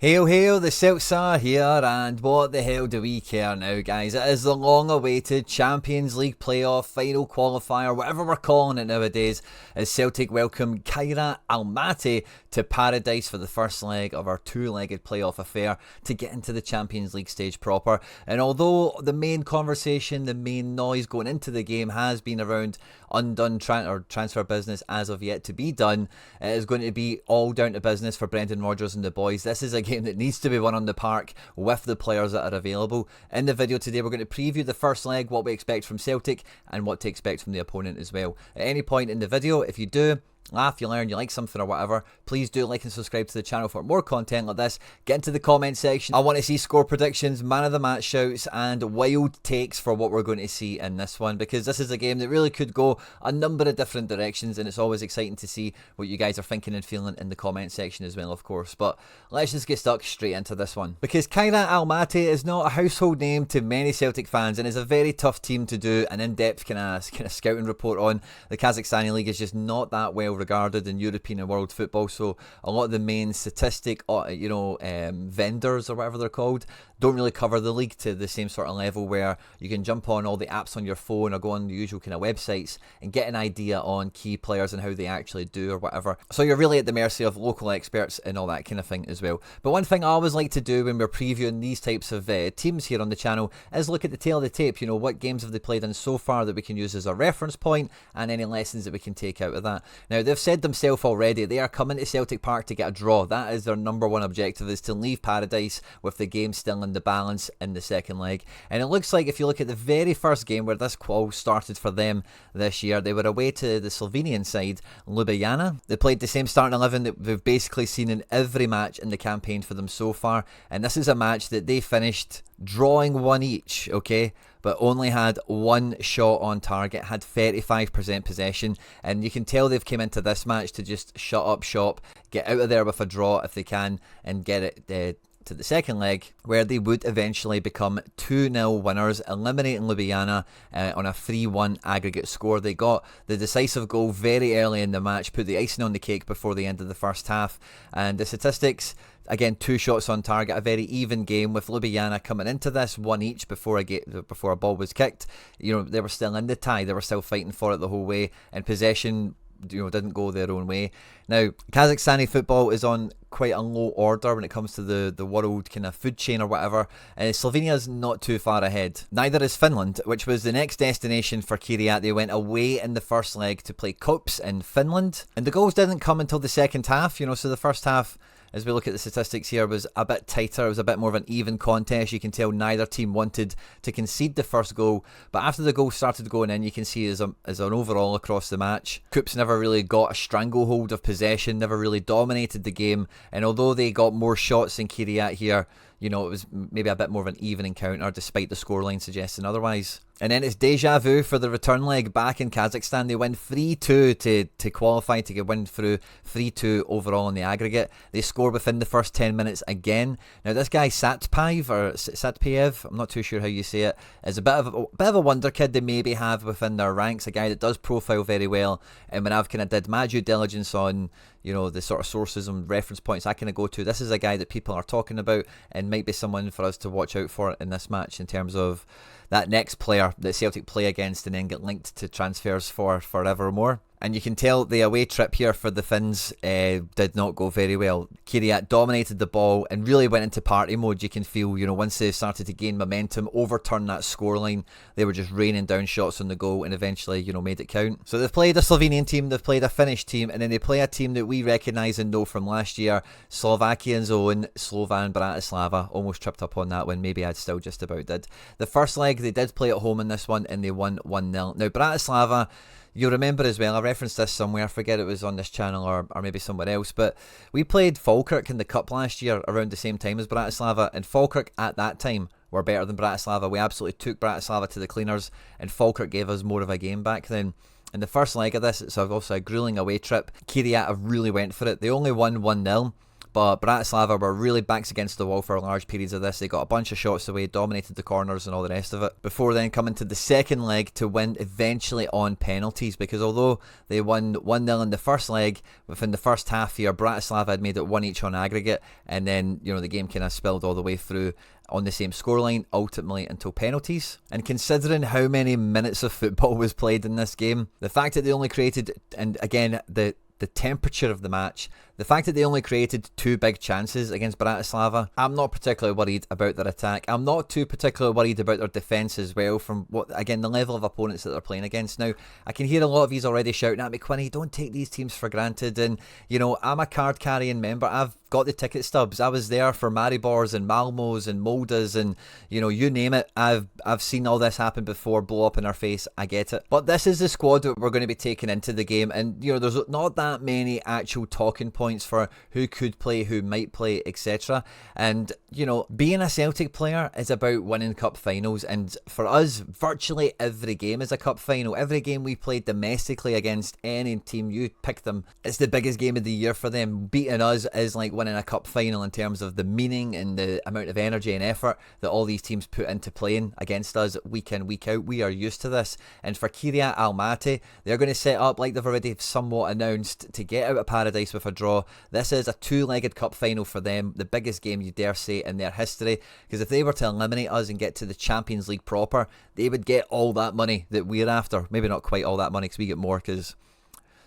Hail, hail, the Celts are here, and what the hell do we care now, guys? It is the long-awaited Champions League Play-off final qualifier, whatever we're calling it nowadays, as Celtic welcome Kairat Almaty to paradise for the first leg of our two-legged play-off affair to get into the Champions League stage proper. And although the main conversation, the main noise going into the game has been around undone transfer business as of yet to be done, it is going to be all down to business for Brendan Rodgers and the boys. This is a game that needs to be won on the park with the players that are available. In the video today, we're going to preview the first leg, what we expect from Celtic and what to expect from the opponent as well. At any point in the video, if you do laugh, you learn, you like something or whatever, please do like and subscribe to the channel for more content like this. Get into the comment section. I want to see score predictions, man of the match shouts, and wild takes for what we're going to see in this one, because this is a game that really could go a number of different directions, and it's always exciting to see what you guys are thinking and feeling in the comment section as well, of course. But let's just get stuck straight into this one, because Kairat Almaty is not a household name to many Celtic fans, and is a very tough team to do an in-depth kind of scouting report on. The Kazakhstani league is just not that well regarded in European and world football, so a lot of the main statistic vendors or whatever they're called don't really cover the league to the same sort of level where you can jump on all the apps on your phone or go on the usual kind of websites and get an idea on key players and how they actually do or whatever. So you're really at the mercy of local experts and all that kind of thing as well. But one thing I always like to do when we're previewing these types of teams here on the channel is look at the tail of the tape. You know, what games have they played in so far that we can use as a reference point, and any lessons that we can take out of that. Now, they've said themselves already, they are coming to Celtic Park to get a draw. That is their number one objective, is to leave paradise with the game still in the balance in the second leg. And it looks like, if you look at the very first game where this qual started for them this year, they were away to the Slovenian side, Ljubljana. They played the same starting 11 that we've basically seen in every match in the campaign for them so far, and this is a match that they finished drawing one each, okay, but only had one shot on target, had 35% possession, and you can tell they've came into this match to just shut up shop, get out of there with a draw if they can, and get it to the second leg, where they would eventually become 2-0 winners, eliminating Ljubljana on a 3-1 aggregate score. They got the decisive goal very early in the match, put the icing on the cake before the end of the first half, and the statistics, again, 2 shots on target, a very even game, with Ljubljana coming into this one each before a ball was kicked. You know, they were still in the tie, they were still fighting for it the whole way, and possession, you know, didn't go their own way. Now, Kazakhstani football is on quite a low order when it comes to the world kind of food chain or whatever. Slovenia's not too far ahead. Neither is Finland, which was the next destination for Kairat. They went away in the first leg to play cups in Finland, and the goals didn't come until the second half, you know, so the first half, as we look at the statistics here, was a bit tighter. It was a bit more of an even contest. You can tell neither team wanted to concede the first goal, but after the goal started going in, you can see as an overall across the match, Kups never really got a stranglehold of possession, never really dominated the game, and although they got more shots than Kairat here, you know, it was maybe a bit more of an even encounter despite the scoreline suggesting otherwise. And then it's deja vu for the return leg back in Kazakhstan. They win 3-2 to qualify to win through, 3-2 overall in the aggregate. They score within the first 10 minutes again. Now, this guy Satpayev, I'm not too sure how you say it, is a bit of a wonder kid they maybe have within their ranks, a guy that does profile very well. And when I've kind of did my due diligence on, you know, the sort of sources and reference points I kind of go to, this is a guy that people are talking about and might be someone for us to watch out for in this match in terms of that next player that Celtic play against and then get linked to transfers for forevermore. And you can tell the away trip here for the Finns did not go very well. Kairat dominated the ball and really went into party mode. You can feel, you know, once they started to gain momentum, overturn that scoreline, they were just raining down shots on the goal and eventually, you know, made it count. So they've played a Slovenian team, they've played a Finnish team, and then they play a team that we recognise and know from last year, Slovakia's own Slovan Bratislava. Almost tripped up on that one, maybe I still just about did. The first leg, they did play at home in this one and they won 1-0. Now, Bratislava, you'll remember as well, I referenced this somewhere, I forget it was on this channel or maybe somewhere else, but we played Falkirk in the Cup last year around the same time as Bratislava, and Falkirk at that time were better than Bratislava. We absolutely took Bratislava to the cleaners, and Falkirk gave us more of a game back then. In the first leg of this, it's also a gruelling away trip. Kairat really went for it. They only won 1-0, but Bratislava were really backs against the wall for large periods of this. They got a bunch of shots away, dominated the corners and all the rest of it, before then coming to the second leg to win eventually on penalties, because although they won 1-0 in the first leg, within the first half here, Bratislava had made it 1 each on aggregate, and then, you know, the game kind of spilled all the way through on the same scoreline, ultimately until penalties. And considering how many minutes of football was played in this game, the fact that they only created, and again, the temperature of the match, the fact that they only created 2 big chances against Bratislava, I'm not particularly worried about their attack. I'm not too particularly worried about their defence as well, from what, again, the level of opponents that they're playing against. Now, I can hear a lot of you already shouting at me, Quinny, don't take these teams for granted. And, you know, I'm a card carrying member. I've got the ticket stubs. I was there for Maribors and Malmos and Moldas and, you know, you name it. I've seen all this happen before, blow up in our face. I get it. But this is the squad that we're going to be taking into the game, and, you know, there's not that many actual talking points for who could play, who might play, etc. And, you know, being a Celtic player is about winning cup finals, and for us, virtually every game is a cup final. Every game we play domestically against any team, you pick them, it's the biggest game of the year for them. Beating us is like winning a cup final in terms of the meaning and the amount of energy and effort that all these teams put into playing against us week in, week out. We are used to this. And for Kairat Almaty, they're going to set up, like they've already somewhat announced, to get out of paradise with a draw. This is a 2-legged cup final for them, the biggest game, you dare say, in their history, because if they were to eliminate us and get to the Champions League proper, they would get all that money that we're after. Maybe not quite all that money, because we get more, because,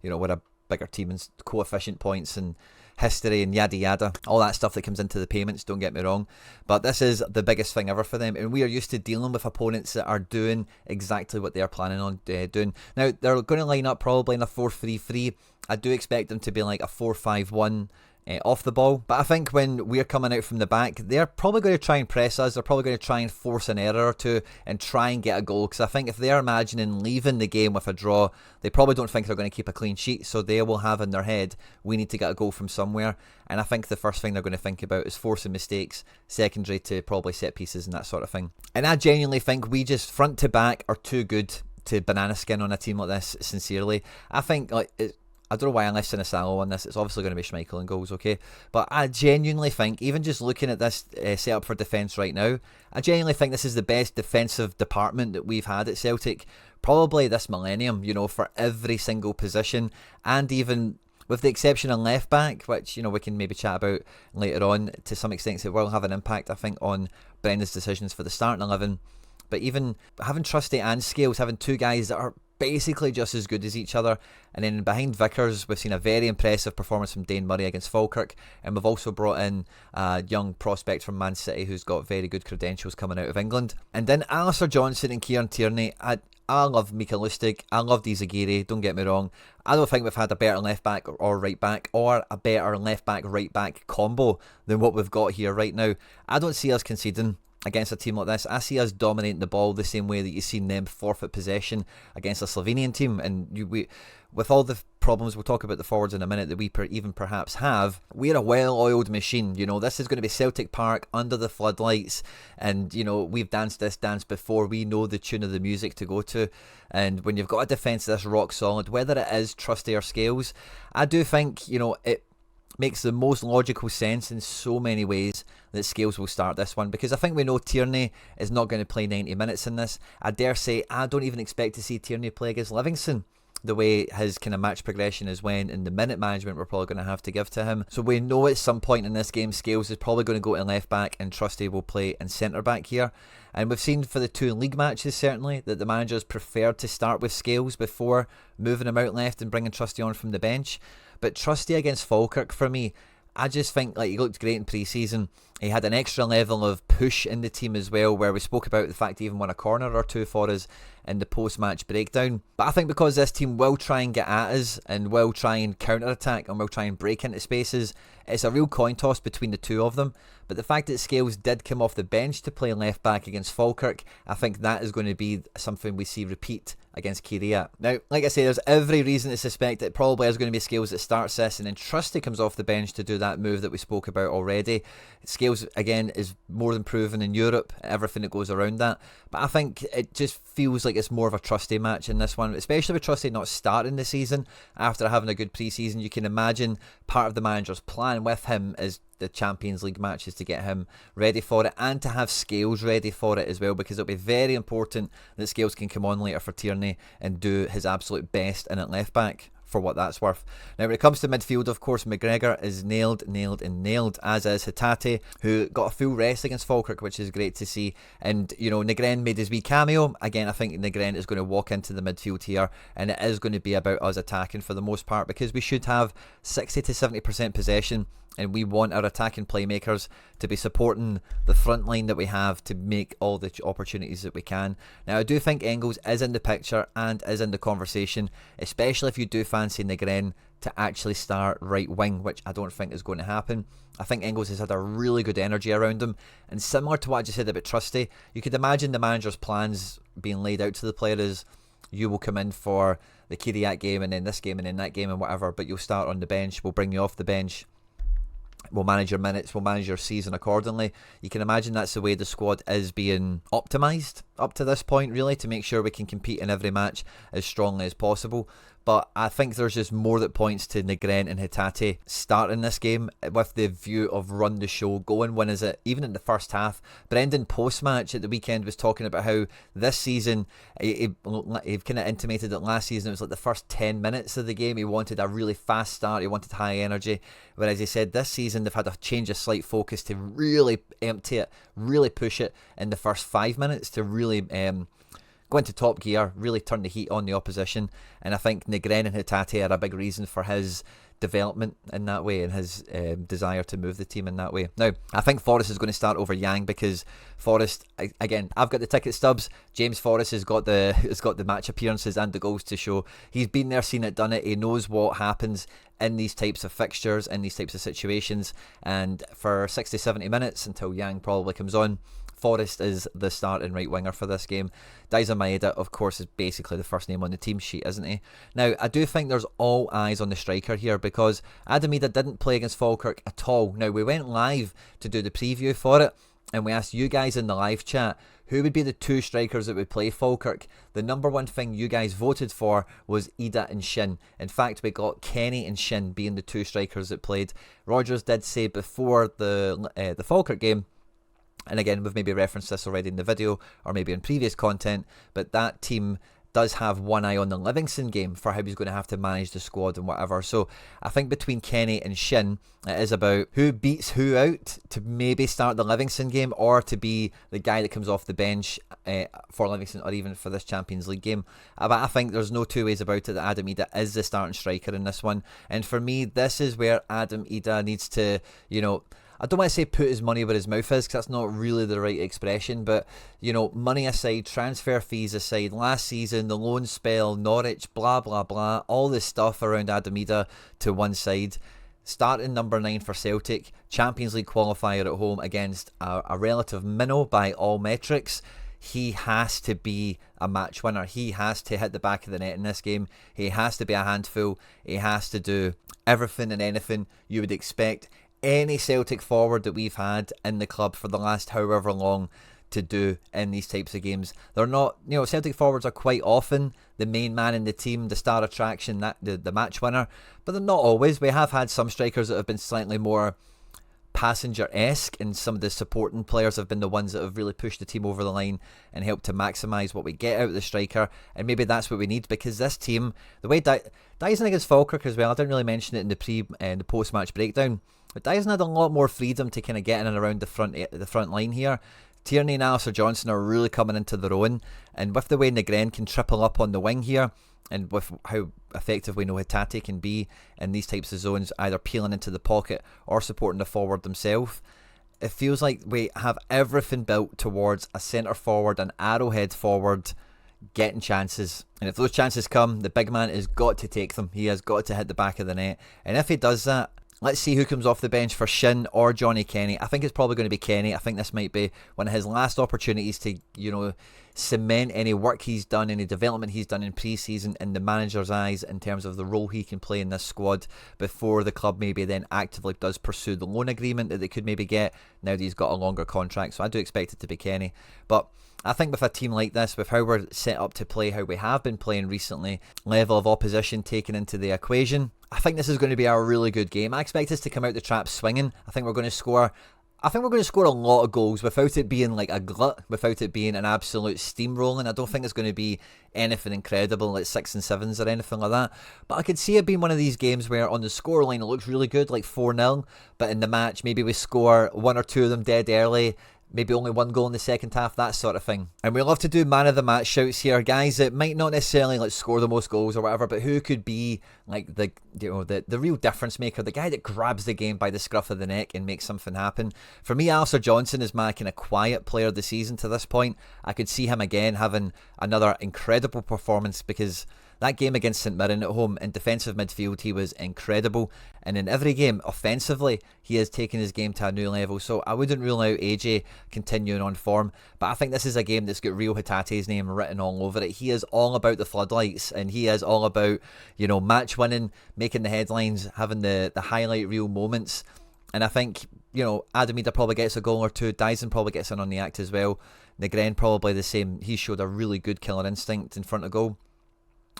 you know, we're a bigger team and coefficient points and history and yada yada, all that stuff that comes into the payments, don't get me wrong, but this is the biggest thing ever for them, and we are used to dealing with opponents that are doing exactly what they're planning on doing. Now, they're going to line up probably in a 4-3-3. I do expect them to be like a 4-5-1 off the ball, but I think when we're coming out from the back, they're probably going to try and press us. They're probably going to try and force an error or two and try and get a goal, because I think if they're imagining leaving the game with a draw, they probably don't think they're going to keep a clean sheet, so they will have in their head, we need to get a goal from somewhere. And I think the first thing they're going to think about is forcing mistakes, secondary to probably set pieces and that sort of thing. And I genuinely think we just front to back are too good to banana skin on a team like this, sincerely. I think, like, I don't know why I left Sinisalo on this. It's obviously going to be Schmeichel and goals, okay? But I genuinely think, even just looking at this setup for defence right now, I genuinely think this is the best defensive department that we've had at Celtic, probably this millennium, you know, for every single position, and even with the exception of left back, which, you know, we can maybe chat about later on to some extent. It will have an impact, I think, on Brendan's decisions for the starting 11. But even having Trusty and Scales, having two guys that are basically just as good as each other, and then behind Vickers we've seen a very impressive performance from Dane Murray against Falkirk, and we've also brought in a young prospect from Man City who's got very good credentials coming out of England. And then Alistair Johnson and Kieran Tierney, I love Mika Lustig, I love Dizagiri, don't get me wrong. I don't think we've had a better left back or right back, or a better left back right back combo than what we've got here right now. I don't see us conceding against a team like this. I see us dominating the ball the same way that you've seen them forfeit possession against a Slovenian team. And we, with all the problems, we'll talk about the forwards in a minute, that we even perhaps have, we're a well-oiled machine. You know, this is going to be Celtic Park under the floodlights, and, you know, we've danced this dance before. We know the tune of the music to go to. And when you've got a defence that's rock solid, whether it is Trusty or Scales, I do think, you know, it makes the most logical sense in so many ways that Scales will start this one, because I think we know Tierney is not going to play 90 minutes in this. I dare say I don't even expect to see Tierney play against Livingston, the way his kind of match progression is went, and the minute management we're probably going to have to give to him. So we know at some point in this game Scales is probably going to go to left back and Trusty will play in centre back here. And we've seen for the two league matches certainly that the managers preferred to start with Scales before moving him out left and bringing Trusty on from the bench. But Trusty against Falkirk, for me, I just think, like, he looked great in pre-season. He had an extra level of push in the team as well, where we spoke about the fact he even won a corner or two for us in the post-match breakdown. But I think because this team will try and get at us and will try and counter-attack and will try and break into spaces, it's a real coin toss between the two of them. But the fact that Scales did come off the bench to play left back against Falkirk, I think that is going to be something we see repeat against Kairat. Now, like I say, there's every reason to suspect it probably is going to be Scales that starts this, and then Trusty comes off the bench to do that move that we spoke about already. Scales Scales, again, is more than proven in Europe, everything that goes around that. But I think it just feels like it's more of a Trusty match in this one, especially with Trusty not starting the season after having a good pre-season. You can imagine part of the manager's plan with him is the Champions League matches to get him ready for it, and to have Scales ready for it as well, because it'll be very important that Scales can come on later for Tierney and do his absolute best in at left back, for what that's worth. Now, when it comes to midfield, of course, McGregor is nailed, as is Hatate, who got a full rest against Falkirk, which is great to see. And, you know, Negren made his wee cameo. Again, I think Negren is going to walk into the midfield here, and it is going to be about us attacking for the most part, because we should have 60 to 70% possession, and we want our attacking playmakers to be supporting the front line that we have to make all the opportunities that we can. Now, I do think Engels is in the picture and is in the conversation, especially if you do fancy Negren to actually start right wing, which I don't think is going to happen. I think Engels has had a really good energy around him, and similar to what I just said about Trusty, you could imagine the manager's plans being laid out to the player as you will come in for the Kairat game and then this game and then that game and whatever, but you'll start on the bench, we'll bring you off the bench, we'll manage your minutes, we'll manage your season accordingly. You can imagine that's the way the squad is being optimised up to this point, really, to make sure we can compete in every match as strongly as possible. But I think there's just more that points to Negren and Hatate starting this game with the view of run the show, going when is it, even in the first half. Brendan post-match at the weekend was talking about how this season, he kind of intimated that last season it was like the first 10 minutes of the game he wanted a really fast start, he wanted high energy, whereas he said this season they've had a change of slight focus to really empty it, really push it in the first 5 minutes to really go into top gear, really turn the heat on the opposition. And I think Negren and Hatate are a big reason for his development in that way and his desire to move the team in that way. Now, I think Forrest is going to start over Yang, because Forrest, again, I've got the ticket stubs. James Forrest has got the match appearances and the goals to show. He's been there, seen it, done it. He knows what happens in these types of fixtures, in these types of situations. And for 60, 70 minutes, until Yang probably comes on, Forrest is the starting right winger for this game. Daizen Maeda, of course, is basically the first name on the team sheet, isn't he? Now, I do think there's all eyes on the striker here, because Adam Idah didn't play against Falkirk at all. Now, we went live to do the preview for it, and we asked you guys in the live chat who would be the two strikers that would play Falkirk. The number one thing you guys voted for was Idah and Shin. In fact, we got Kenny and Shin being the two strikers that played. Rodgers did say before the Falkirk game, and again, we've maybe referenced this already in the video or maybe in previous content, but that team does have one eye on the Livingston game for how he's going to have to manage the squad and whatever. So I think between Kenny and Shin, it is about who beats who out to maybe start the Livingston game, or to be the guy that comes off the bench for Livingston, or even for this Champions League game. But I think there's no two ways about it that Adam Idah is the starting striker in this one. And for me, this is where Adam Idah needs to, you know, I don't want to say put his money where his mouth is, because that's not really the right expression, but, you know, money aside, transfer fees aside, last season, the loan spell, Norwich, blah, blah, blah, all this stuff around Adam Idah to one side, starting number 9 for Celtic, Champions League qualifier at home against a relative minnow by all metrics. He has to be a match winner. He has to hit the back of the net in this game. He has to be a handful. He has to do everything and anything you would expect any Celtic forward that we've had in the club for the last however long to do in these types of games. They're not, you know, Celtic forwards are quite often the main man in the team, the star attraction, the match winner, but they're not always. We have had some strikers that have been slightly more passenger-esque, and some of the supporting players have been the ones that have really pushed the team over the line and helped to maximise what we get out of the striker. And maybe that's what we need, because this team, the way Daizen against Falkirk as well, I didn't really mention it in the post-match breakdown, but Daizen had a lot more freedom to kind of get in and around the front line here. Tierney and Alistair Johnson are really coming into their own, and with the way Negren can triple up on the wing here, and with how effective we know Hatate can be in these types of zones, either peeling into the pocket or supporting the forward themselves, it feels like we have everything built towards a centre forward, an arrowhead forward, getting chances. And if those chances come, the big man has got to take them. He has got to hit the back of the net. And if he does that, let's see who comes off the bench for Shin or Johnny Kenny. I think it's probably going to be Kenny. I think this might be one of his last opportunities to, you know, cement any work he's done, any development he's done in pre-season in the manager's eyes in terms of the role he can play in this squad before the club maybe then actively does pursue the loan agreement that they could maybe get now that he's got a longer contract. So I do expect it to be Kenny. But I think with a team like this, with how we're set up to play, how we have been playing recently, level of opposition taken into the equation, I think this is going to be a really good game. I expect us to come out the trap swinging. I think we're going to score a lot of goals without it being like a glut, without it being an absolute steamrolling. I don't think it's going to be anything incredible like 6 and 7s or anything like that. But I could see it being one of these games where on the scoreline it looks really good, like 4-0. But in the match, maybe we score 1 or 2 of them dead early. Maybe only 1 goal in the second half, that sort of thing. And we love to do man of the match shouts here, guys. That might not necessarily like score the most goals or whatever, but who could be like the real difference maker, the guy that grabs the game by the scruff of the neck and makes something happen. For me, Alistair Johnson is my kind of quiet player of the season to this point. I could see him again having another incredible performance, because that game against St Mirren at home in defensive midfield, he was incredible. And in every game, offensively, he has taken his game to a new level. So I wouldn't rule out AJ continuing on form. But I think this is a game that's got Rio Hatate's name written all over it. He is all about the floodlights, and he is all about, match winning, making the headlines, having the highlight reel moments. And I think, Adamida probably gets a goal or two. Dyson probably gets in on the act as well. Negren probably the same. He showed a really good killer instinct in front of goal.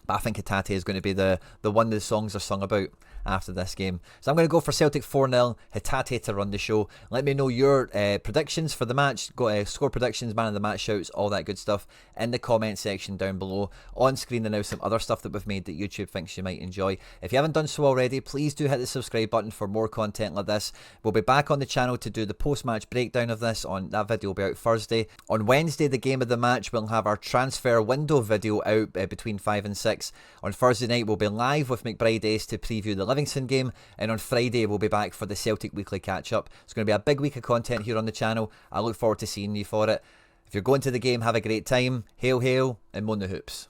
But I think Hatate is going to be the one the songs are sung about after this game. So I'm going to go for Celtic 4-0, Hatate to run the show. Let me know your predictions for the match. Go score predictions, man of the match shouts, all that good stuff in the comment section down below. On screen there now some other stuff that we've made that YouTube thinks you might enjoy. If you haven't done so already, please do hit the subscribe button for more content like this. We'll be back on the channel to do the post-match breakdown of this. That video will be out Thursday. On Wednesday, the game of the match, we'll have our transfer window video out between 5 and 6. On Thursday night, we'll be live with McBride Ace to preview the Livingston game, and on Friday, we'll be back for the Celtic weekly catch-up. It's going to be a big week of content here on the channel. I look forward to seeing you for it. If you're going to the game, have a great time. Hail, hail, and moan the hoops.